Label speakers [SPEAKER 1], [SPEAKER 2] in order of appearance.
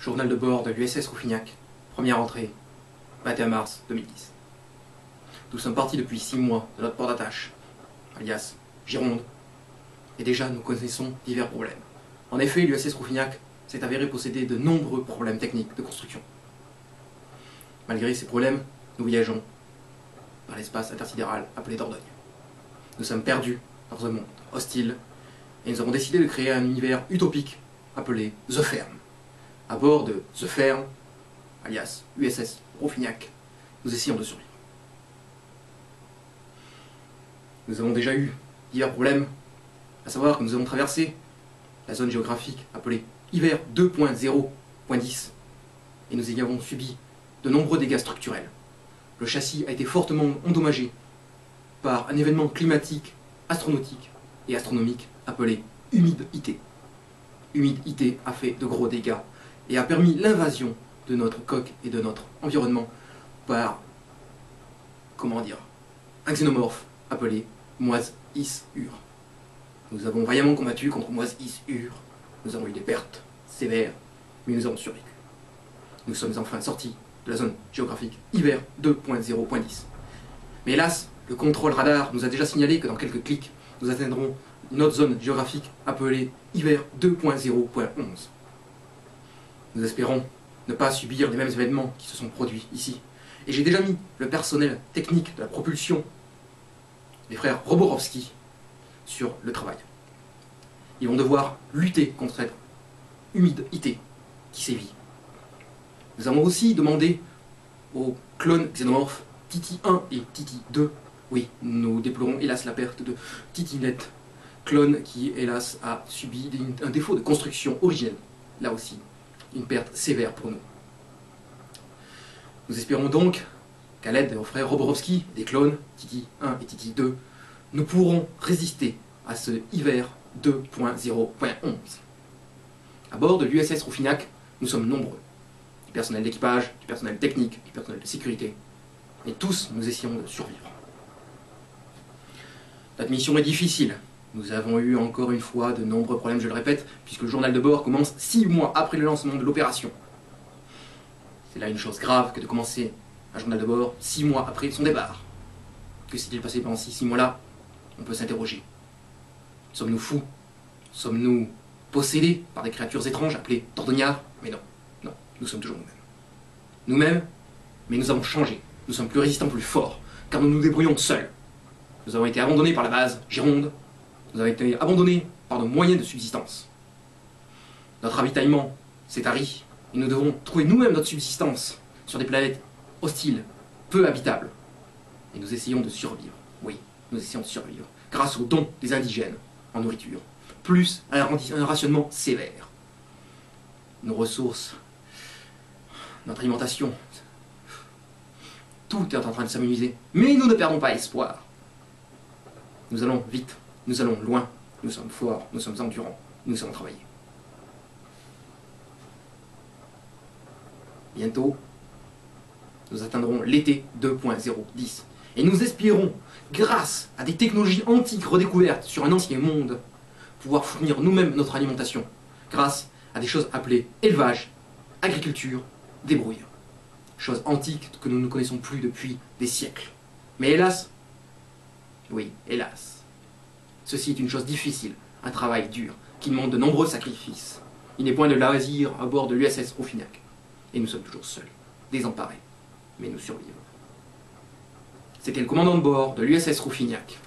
[SPEAKER 1] Journal de bord de l'USS Rouffignac, première entrée, 21 mars 2010. Nous sommes partis depuis 6 mois de notre port d'attache, alias Gironde, et déjà nous connaissons divers problèmes. En effet, l'USS Rouffignac s'est avéré posséder de nombreux problèmes techniques de construction. Malgré ces problèmes, nous voyageons dans l'espace intersidéral appelé Dordogne. Nous sommes perdus dans un monde hostile, et nous avons décidé de créer un univers utopique appelé The Ferm. À bord de The Ferm, alias USS Rouffignac, nous essayons de survivre. Nous avons déjà eu divers problèmes, à savoir que nous avons traversé la zone géographique appelée hiver 2.0.10 et nous y avons subi de nombreux dégâts structurels. Le châssis a été fortement endommagé par un événement climatique, astronautique et astronomique appelé humidité. Humidité a fait de gros dégâts et a permis l'invasion de notre coque et de notre environnement par, un xénomorphe appelé Moise-Is-Ur. Nous avons vaillamment combattu contre Moise-Is-Ur. Nous avons eu des pertes sévères, mais nous avons survécu. Nous sommes enfin sortis de la zone géographique hiver 2.0.10. Mais hélas, le contrôle radar nous a déjà signalé que dans quelques clics, nous atteindrons une autre zone géographique appelée hiver 2.0.11. Nous espérons ne pas subir les mêmes événements qui se sont produits ici. Et j'ai déjà mis le personnel technique de la propulsion, les frères Roborovski, sur le travail. Ils vont devoir lutter contre cette humidité qui sévit. Nous avons aussi demandé aux clones xénomorphes Titi 1 et Titi 2. Oui, nous déplorons hélas la perte de Titinette, clone qui hélas a subi un défaut de construction originelle. Là aussi, une perte sévère pour nous. Nous espérons donc qu'à l'aide de nos frères Roborovski, des clones, Titi 1 et Titi 2, nous pourrons résister à ce hiver 2.0.11. À bord de l'USS Rouffignac, nous sommes nombreux. Du personnel d'équipage, du personnel technique, du personnel de sécurité. Et tous, nous essayons de survivre. Notre mission est difficile. Nous avons eu encore une fois de nombreux problèmes, je le répète, puisque le journal de bord commence 6 mois après le lancement de l'opération. C'est là une chose grave que de commencer un journal de bord 6 mois après son départ. Que s'est-il passé pendant ces 6 mois-là? On peut s'interroger. Sommes-nous fous? Sommes-nous possédés par des créatures étranges appelées Dordognards? Mais non, non, nous sommes toujours nous-mêmes. Nous-mêmes, mais nous avons changé. Nous sommes plus résistants, plus forts, car nous nous débrouillons seuls. Nous avons été abandonnés par la base Gironde. Nous avons été abandonnés par nos moyens de subsistance. Notre ravitaillement s'est tari, et nous devons trouver nous-mêmes notre subsistance sur des planètes hostiles, peu habitables. Et nous essayons de survivre. Oui, nous essayons de survivre, grâce aux dons des indigènes en nourriture, plus un rationnement sévère. Nos ressources, notre alimentation, tout est en train de s'amenuiser, mais nous ne perdons pas espoir. Nous allons vite, nous allons loin, nous sommes forts, nous sommes endurants, nous savons travailler. Bientôt, nous atteindrons l'été 2.010. Et nous espérons, grâce à des technologies antiques redécouvertes sur un ancien monde, pouvoir fournir nous-mêmes notre alimentation, grâce à des choses appelées élevage, agriculture, débrouille. Choses antiques que nous ne connaissons plus depuis des siècles. Mais hélas, oui, hélas, ceci est une chose difficile, un travail dur, qui demande de nombreux sacrifices. Il n'est point de loisir à bord de l'USS Rouffignac. Et nous sommes toujours seuls, désemparés, mais nous survivons. C'était le commandant de bord de l'USS Rouffignac.